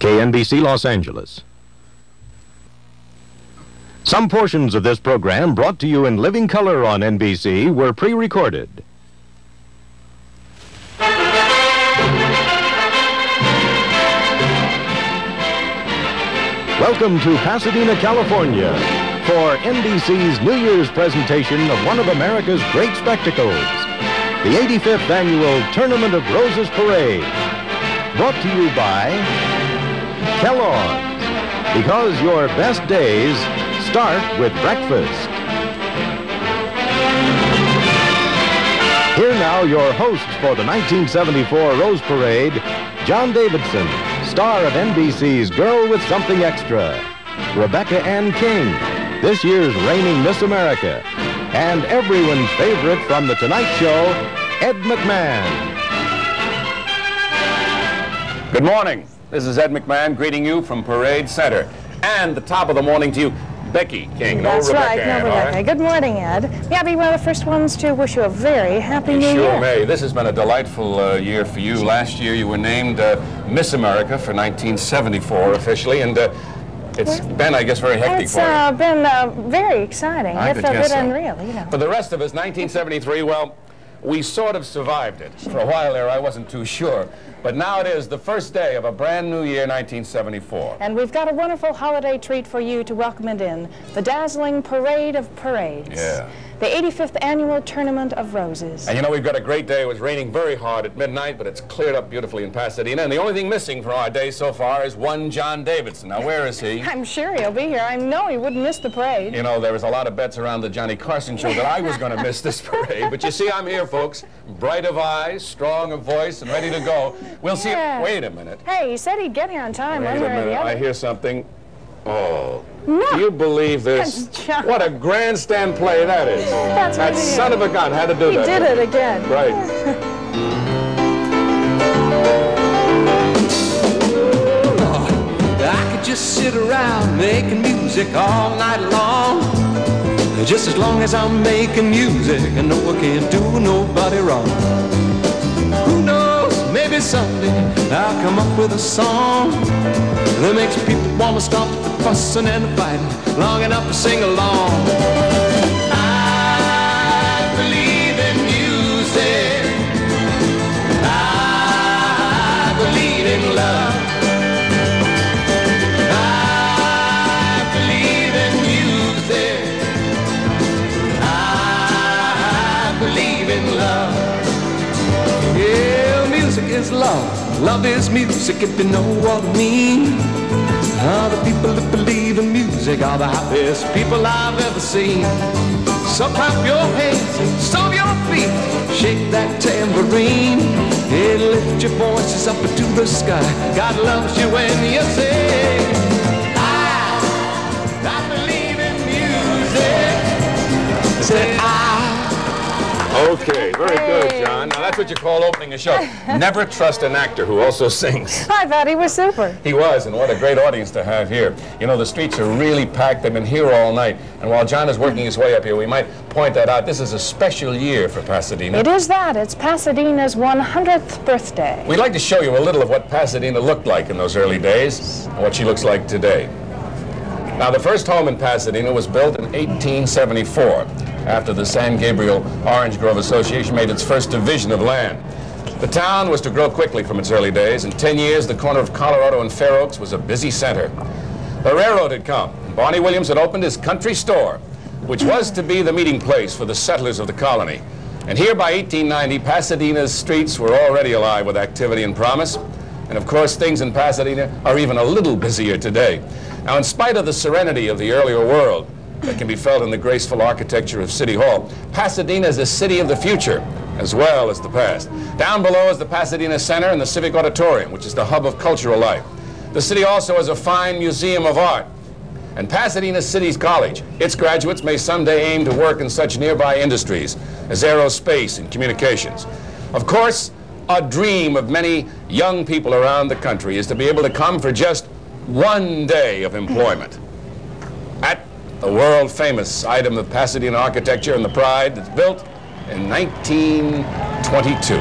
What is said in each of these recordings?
KNBC Los Angeles. Some portions of this program, brought to you in living color on NBC, were pre-recorded. Welcome to Pasadena, California, for NBC's New Year's presentation of one of America's great spectacles, the 85th Annual Tournament of Roses Parade, brought to you by Kellogg's, because your best days start with breakfast. Here now, your hosts for the 1974 Rose Parade, John Davidson, star of NBC's Girl with Something Extra, Rebecca Ann King, this year's reigning Miss America, and everyone's favorite from The Tonight Show, Ed McMahon. Good morning. This is Ed McMahon greeting you from Parade Center. And the top of the morning to you, Becky King. That's right, Ann, Rebecca. right? Good morning, Ed. May I be one of the first ones to wish you a very happy New Year? Sure may. This has been a delightful year for you. Last year you were named Miss America for 1974 officially, and it's been, I guess, very hectic for you. It's been very exciting. I It's could a guess bit so. unreal, you know. For the rest of us, 1973, well, we sort of survived it. For a while there, I wasn't too sure. But now it is the first day of a brand new year, 1974. And we've got a wonderful holiday treat for you to welcome it in. The dazzling Parade of Parades. Yeah. The 85th Annual Tournament of Roses. And you know, we've got a great day. It was raining very hard at midnight, but it's cleared up beautifully in Pasadena. And the only thing missing from our day so far is one John Davidson. Now, where is he? I'm sure he'll be here. I know he wouldn't miss the parade. You know, there was a lot of bets around the Johnny Carson show that I was going to miss this parade. But you see, I'm here, folks. Bright of eyes, strong of voice, and ready to go. We'll see. Wait a minute. Hey, he said he'd get here on time, one Wait a way or the minute. other. I hear something. Oh. No. Do you believe this? John. What a grandstand play that is. That's that what he son is. of a gun had to do He that. did it again. Right. I could just sit around making music all night long. Just as long as I'm making music, I know I can't do nobody wrong. Who knows, maybe someday I'll come up with a song that makes people want to stop the fussing and the fighting long enough to sing along. I believe in music. I believe in love. I believe in music. I believe in love. Yeah, music is love. Love is music, if you know what I mean. The people that believe in music are the happiest people I've ever seen. So clap your hands, stomp your feet, shake that tambourine, and lift your voices up into the sky. God loves you when you sing. I believe in music. Say Okay, very good, John. Now, that's what you call opening a show. Never trust an actor who also sings. I thought he was super. He was, and what a great audience to have here. You know, the streets are really packed. They've been here all night. And while John is working his way up here, we might point that out. This is a special year for Pasadena. It is that. It's Pasadena's 100th birthday. We'd like to show you a little of what Pasadena looked like in those early days and what she looks like today. Now, the first home in Pasadena was built in 1874. After the San Gabriel Orange Grove Association made its first division of land. The town was to grow quickly from its early days. In 10 years, the corner of Colorado and Fair Oaks was a busy center. The railroad had come, and Barney Williams had opened his country store, which was to be the meeting place for the settlers of the colony. And here by 1890, Pasadena's streets were already alive with activity and promise. And of course, things in Pasadena are even a little busier today. Now, in spite of the serenity of the earlier world, that can be felt in the graceful architecture of City Hall, Pasadena is a city of the future as well as the past. Down below is the Pasadena Center and the Civic Auditorium, which is the hub of cultural life. The city also has a fine museum of art. And Pasadena City's College, its graduates may someday aim to work in such nearby industries as aerospace and communications. Of course, a dream of many young people around the country is to be able to come for just one day of employment at the world-famous item of Pasadena architecture and the pride that's built in 1922.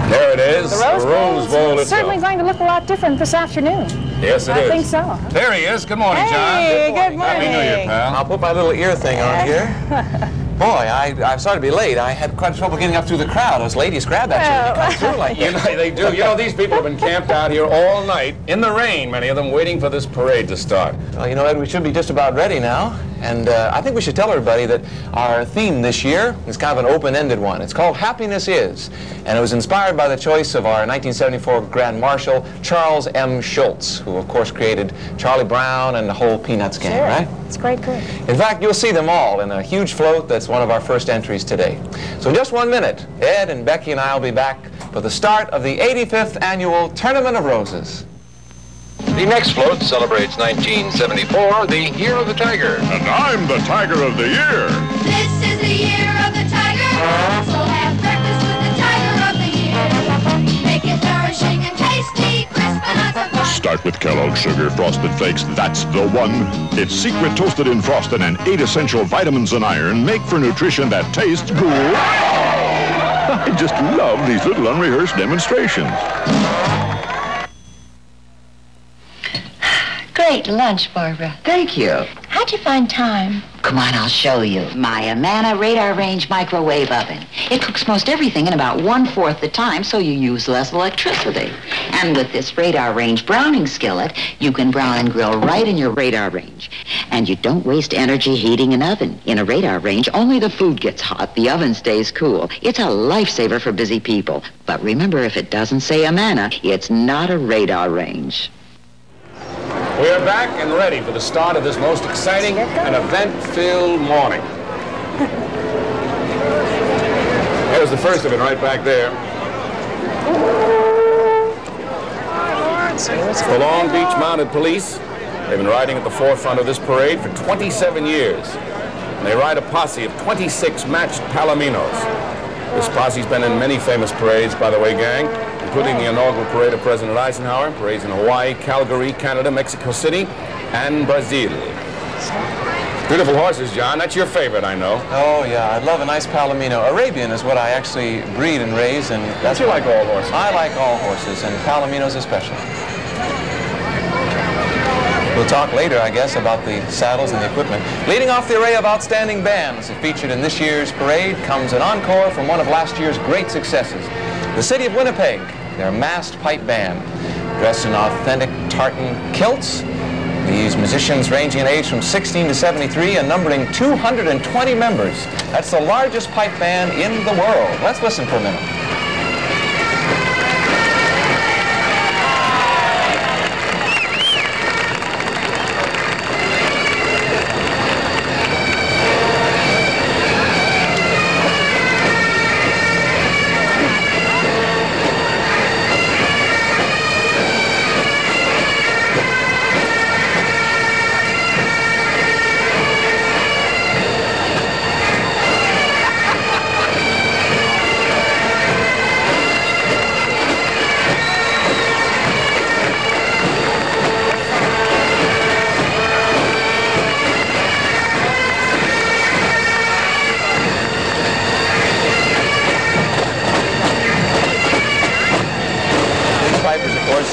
There it is, The Rose Bowl It's itself. certainly going to look a lot different this afternoon. Yes, it is. I think so. There he is. Good morning, John. Hey, good morning. Happy New Year, pal. I'll put my little ear thing on here. Boy, I'm sorry to be late. I had quite trouble getting up through the crowd. Those ladies grabbed that shit and come through like You know, they do. You know, these people have been camped out here all night, in the rain, many of them, waiting for this parade to start. Well, you know, Ed, we should be just about ready now. And I think we should tell everybody that our theme this year is kind of an open-ended one. It's called Happiness Is. And it was inspired by the choice of our 1974 Grand Marshal, Charles M. Schultz, who, of course, created Charlie Brown and the whole Peanuts gang, right? It's great group. In fact, you'll see them all in a huge float that's one of our first entries today. So in just 1 minute, Ed and Becky and I will be back for the start of the 85th Annual Tournament of Roses. The next float celebrates 1974, the Year of the Tiger. And I'm the Tiger of the Year. This is the year of the tiger, so have breakfast with the tiger of the year. Make it nourishing and tasty, crisp and lots of fun. Start with Kellogg's Sugar Frosted Flakes. That's the one. It's secret toasted in frosting and 8 essential vitamins and iron make for nutrition that tastes good. I just love these little unrehearsed demonstrations. Great lunch, Barbara. Thank you. How'd you find time? Come on, I'll show you. My Amana radar range microwave oven. It cooks most everything in about 1/4 the time, so you use less electricity. And with this radar range browning skillet, you can brown and grill right in your radar range. And you don't waste energy heating an oven. In a radar range, only the food gets hot. The oven stays cool. It's a lifesaver for busy people. But remember, if it doesn't say Amana, it's not a radar range. We are back and ready for the start of this most exciting and event-filled morning. There's the first of it right back there. The Long Beach Mounted Police. They've been riding at the forefront of this parade for 27 years. And they ride a posse of 26 matched Palominos. This posse's been in many famous parades, by the way, gang, including the inaugural parade of President Eisenhower, parades in Hawaii, Calgary, Canada, Mexico City, and Brazil. Beautiful horses, John. That's your favorite, I know. Oh, yeah, I love a nice Palomino. Arabian is what I actually breed and raise, and that's You like all horses? I like all horses, and Palominos especially. We'll talk later, I guess, about the saddles and the equipment. Leading off the array of outstanding bands featured in this year's parade comes an encore from one of last year's great successes, the City of Winnipeg, their massed pipe band. Dressed in authentic tartan kilts, these musicians ranging in age from 16 to 73 and numbering 220 members. That's the largest pipe band in the world. Let's listen for a minute.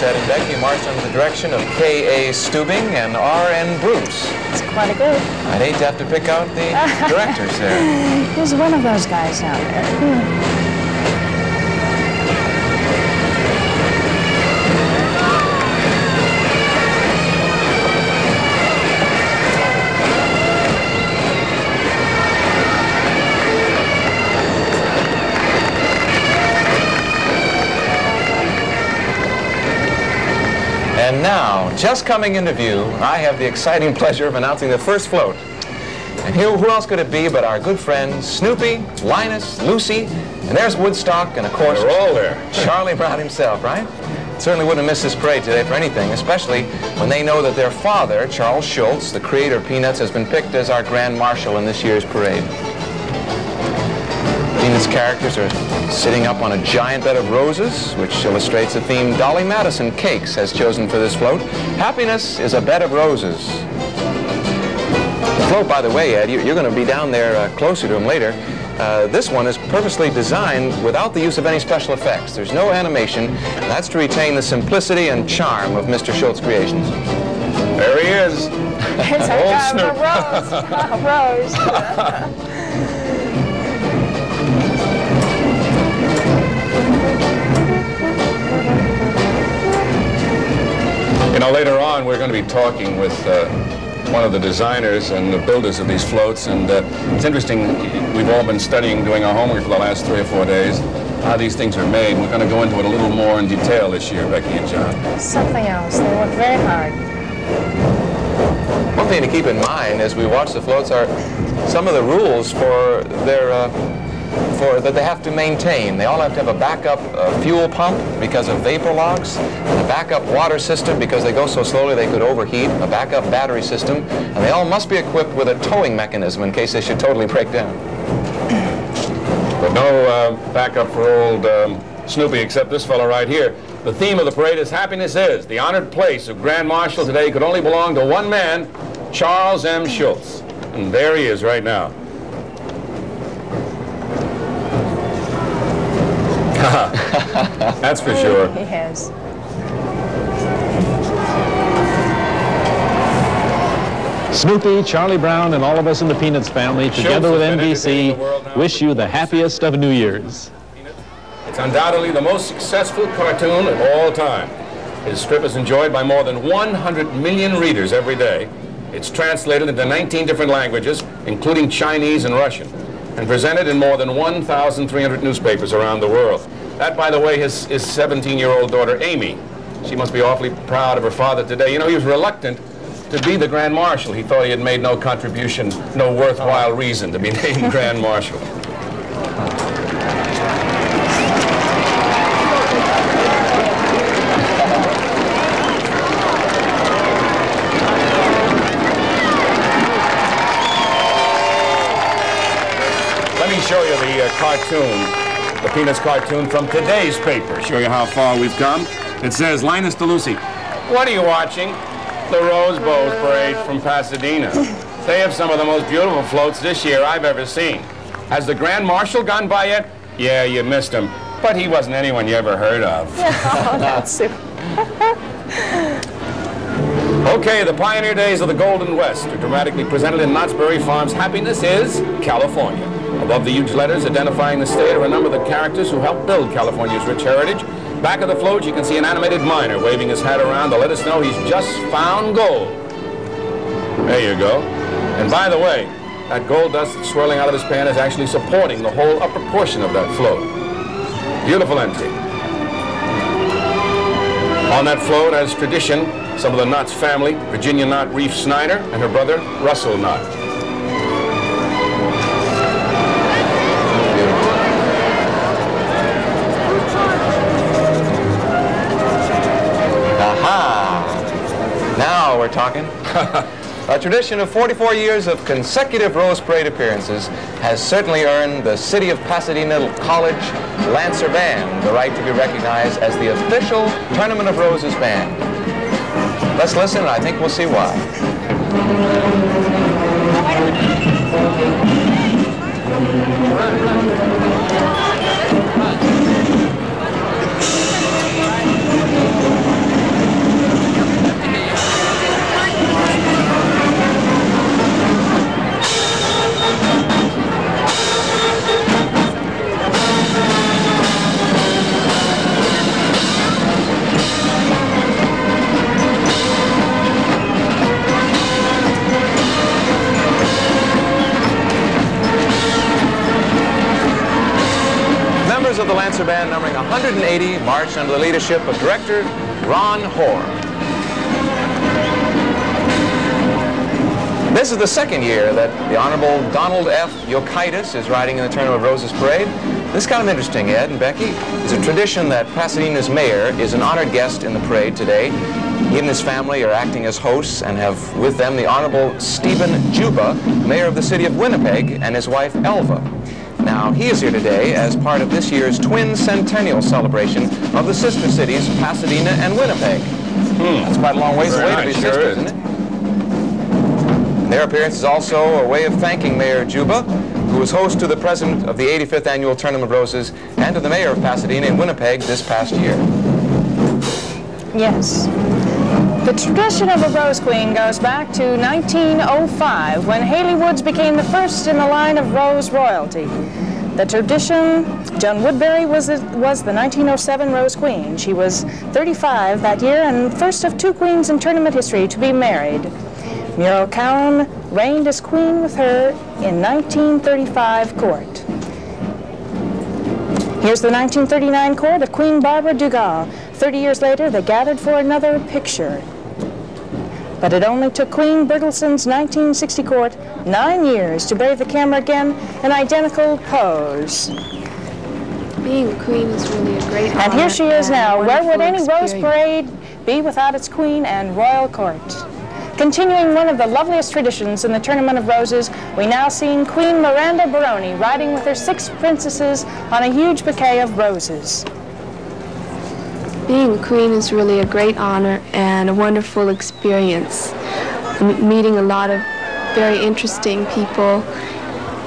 Ed and Becky marched under the direction of K.A. Stubing and R.N. Bruce. It's quite a group. I'd hate to have to pick out the directors there. There's one of those guys out there. And now, just coming into view, I have the exciting pleasure of announcing the first float. And who else could it be but our good friends Snoopy, Linus, Lucy, and there's Woodstock, and of course, They're all there. Charlie Brown himself, right? Certainly wouldn't have missed this parade today for anything, especially when they know that their father, Charles Schultz, the creator of Peanuts, has been picked as our Grand Marshal in this year's parade. Peanuts characters are sitting up on a giant bed of roses, which illustrates the theme Dolly Madison Cakes has chosen for this float. Happiness is a bed of roses. The float, by the way, Ed, you're going to be down there closer to him later. this one is purposely designed without the use of any special effects. There's no animation. That's to retain the simplicity and charm of Mr. Schultz Creations. There he is. It's a rose. You know, later on, we're going to be talking with one of the designers and the builders of these floats, and it's interesting. We've all been studying, doing our homework for the last 3 or 4 days, how these things are made. We're going to go into it a little more in detail this year, Becky and John. Something else. They work very hard. One thing to keep in mind as we watch the floats are some of the rules for their that they have to maintain. They all have to have a backup fuel pump because of vapor logs, and a backup water system because they go so slowly they could overheat, a backup battery system, and they all must be equipped with a towing mechanism in case they should totally break down. But no backup for old Snoopy except this fellow right here. The theme of the parade is Happiness Is. The honored place of Grand Marshal today could only belong to one man, Charles M. Schultz. And there he is right now. That's for sure. He has. Snoopy, Charlie Brown, and all of us in the Peanuts family, together with NBC, wish you the happiest of New Year's. It's undoubtedly the most successful cartoon of all time. His strip is enjoyed by more than 100 million readers every day. It's translated into 19 different languages, including Chinese and Russian, and presented in more than 1,300 newspapers around the world. That, by the way, is his 17-year-old daughter, Amy. She must be awfully proud of her father today. You know, he was reluctant to be the Grand Marshal. He thought he had made no contribution, no worthwhile reason to be named Grand Marshal. Let me show you the cartoon, the Peanuts cartoon from today's paper. Show you how far we've come. It says, Linus to Lucy, what are you watching? The Rose Bows Parade from Pasadena. They have some of the most beautiful floats this year I've ever seen. Has the Grand Marshal gone by yet? Yeah, you missed him. But he wasn't anyone you ever heard of. Oh, that's super. Okay, the pioneer days of the Golden West are dramatically presented in Knott's Berry Farm's Happiness Is California. Above the huge letters identifying the state are a number of the characters who helped build California's rich heritage. Back of the float, you can see an animated miner waving his hat around to let us know he's just found gold. There you go. And by the way, that gold dust that's swirling out of his pan is actually supporting the whole upper portion of that float. Beautiful entry. On that float, as tradition, some of the Knott's family, Virginia Knott Reef Snyder and her brother, Russell Knott. Now we're talking. A tradition of 44 years of consecutive Rose Parade appearances has certainly earned the City of Pasadena College Lancer Band the right to be recognized as the official Tournament of Roses band. Let's listen, and I think we'll see why. Of the Lancer Band, numbering 180, marched under the leadership of director Ron Hoare. This is the second year that the Honorable Donald F. Yokitis is riding in the Tournament of Roses Parade. This is kind of interesting, Ed and Becky. It's a tradition that Pasadena's mayor is an honored guest in the parade today. He and his family are acting as hosts and have with them the Honorable Stephen Juba, mayor of the city of Winnipeg, and his wife Elva. Now, he is here today as part of this year's twin centennial celebration of the sister cities, Pasadena and Winnipeg. That's quite a long ways away to be sisters, isn't it? Their appearance is also a way of thanking Mayor Juba, who was host to the president of the 85th Annual Tournament of Roses and to the mayor of Pasadena and Winnipeg this past year. Yes. The tradition of a Rose Queen goes back to 1905, when Haley Woods became the first in the line of Rose royalty. The tradition, Joan Woodbury was the 1907 Rose Queen. She was 35 that year and first of two queens in tournament history to be married. Muriel Cowan reigned as queen with her in 1935 court. Here's the 1939 court of Queen Barbara Dugas. 30 years later, they gathered for another picture. But it only took Queen Bertelson's 1960 court 9 years to brave the camera again in identical pose. Being a queen is really a great honor. And here she is now. Where would any experience. Rose Parade be without its queen and royal court? Continuing one of the loveliest traditions in the Tournament of Roses, we now see Queen Miranda Baroni riding with her 6 princesses on a huge bouquet of roses. Being a queen is really a great honor and a wonderful experience. Meeting a lot of very interesting people,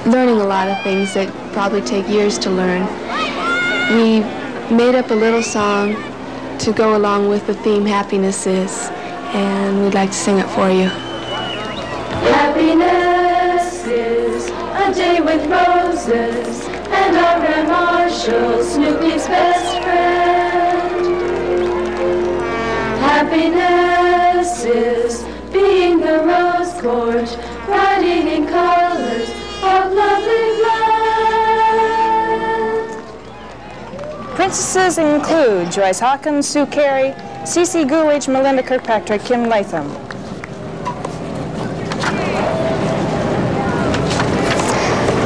learning a lot of things that probably take years to learn. We made up a little song to go along with the theme Happiness Is, and we'd like to sing it for you. Happiness is a day with roses and our Grand Marshal, Snoopy's best friend. Happiness is being the Rose Court, riding in colors of lovely blend. Princesses include Joyce Hawkins, Sue Carey, Cece Coolidge, Melinda Kirkpatrick, Kim Latham.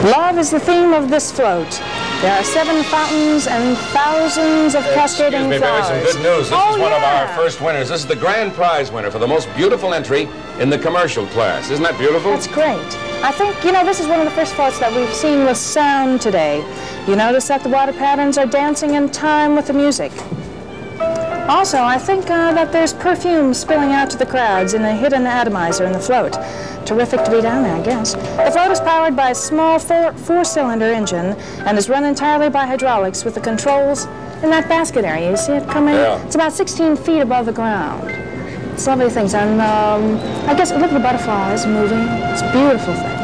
Love is the theme of this float. There are 7 fountains and thousands of cascading flowers. Some good news. This is one of our first winners. This is the grand prize winner for the most beautiful entry in the commercial class. Isn't that beautiful? That's great. I think, you know, this is one of the first floats that we've seen with sound today. You notice that the water patterns are dancing in time with the music. Also, I think that there's perfume spilling out to the crowds in a hidden atomizer in the float. Terrific to be down there, I guess. The float is powered by a small 4-cylinder engine and is run entirely by hydraulics with the controls in that basket area. You see it coming? Yeah. It's about 16 feet above the ground. It's lovely things. And I guess, look at the butterflies moving. It's a beautiful thing.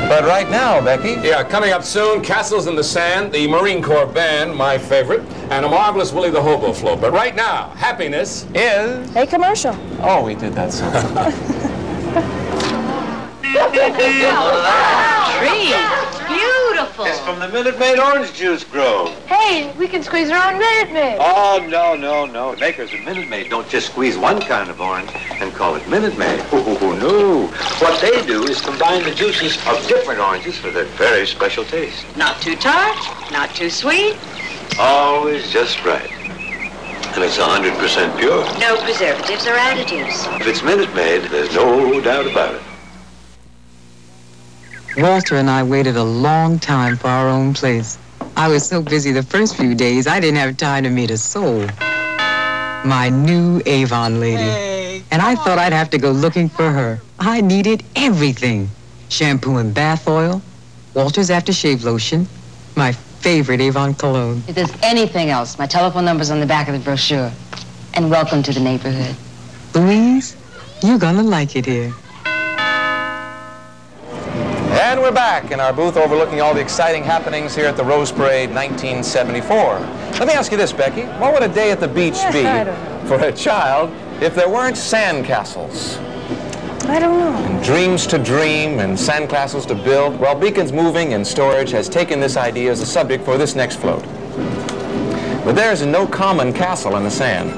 But right now, Becky... Yeah, coming up soon, Castles in the Sand, the Marine Corps Band, my favorite, and a marvelous Willie the Hobo float. But right now, Happiness is... a commercial. Oh, we did that song. Tree. Beautiful. It's from the Minute Maid Orange Juice Grove. Hey, we can squeeze our own Minute Maid. Oh, no. Makers of Minute Maid don't just squeeze one kind of orange and call it Minute Maid. Oh, no. What they do is combine the juices of different oranges for their very special taste. Not too tart, not too sweet. Always just right. And it's 100% pure. No preservatives or additives. If it's Minute Maid, there's no doubt about it. Walter and I waited a long time for our own place. I was so busy the first few days, I didn't have time to meet a soul. My new Avon lady. Hey, and I thought I'd have to go looking for her. I needed everything. Shampoo and bath oil, Walter's aftershave lotion, my favorite Avon cologne. If there's anything else, my telephone number's on the back of the brochure. And welcome to the neighborhood. Louise, you're gonna like it here. And we're back in our booth overlooking all the exciting happenings here at the Rose Parade 1974. Let me ask you this, Becky. What would a day at the beach be for a child if there weren't sandcastles? I don't know. And dreams to dream and sandcastles to build. Well, Beacon's Moving and Storage has taken this idea as a subject for this next float. But there's no common castle in the sand.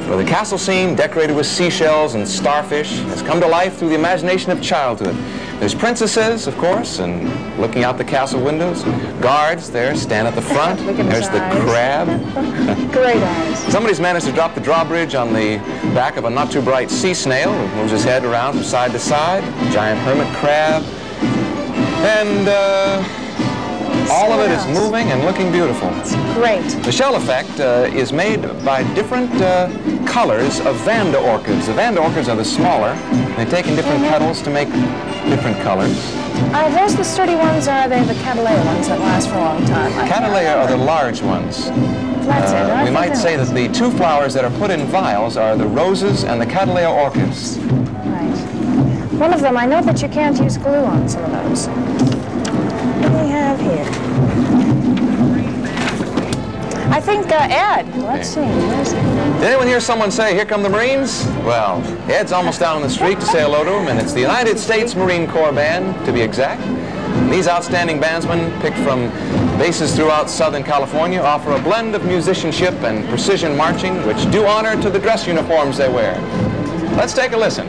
For the castle scene, decorated with seashells and starfish, has come to life through the imagination of childhood. There's princesses, of course, and looking out the castle windows. Guards there stand at the front. There's the crab. Great eyes. Somebody's managed to drop the drawbridge on the back of a not-too-bright sea snail who moves his head around from side to side. Giant hermit crab. And all of it is moving and looking beautiful. It's great. The shell effect is made by different colors of Vanda orchids. The Vanda orchids are the smaller. They've taken different petals to make different colors. Are those the sturdy ones, or are they the Cattleya ones that last for a long time? Cattleya are the large ones. That's it. We might say that the two flowers that are put in vials are the roses and the Cattleya orchids. Right. One of them, I know that you can't use glue on some of those. What do we have here? I think Ed. Let's see. Where's he? Did anyone hear someone say, "Here come the Marines"? Well, Ed's almost down the street to say hello to him, and it's the United States Marine Corps Band, to be exact. And these outstanding bandsmen, picked from bases throughout Southern California, offer a blend of musicianship and precision marching, which do honor to the dress uniforms they wear. Let's take a listen.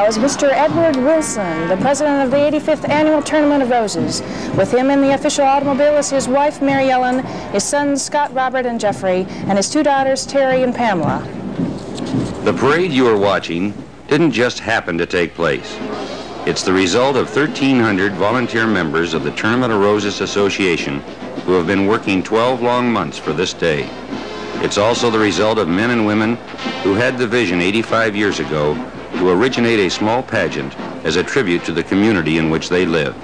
Mr. Edward Wilson, the president of the 85th Annual Tournament of Roses. With him in the official automobile is his wife, Mary Ellen, his sons, Scott, Robert, and Jeffrey, and his two daughters, Terry and Pamela. The parade you are watching didn't just happen to take place. It's the result of 1,300 volunteer members of the Tournament of Roses Association who have been working 12 long months for this day. It's also the result of men and women who had the vision 85 years ago to originate a small pageant as a tribute to the community in which they lived.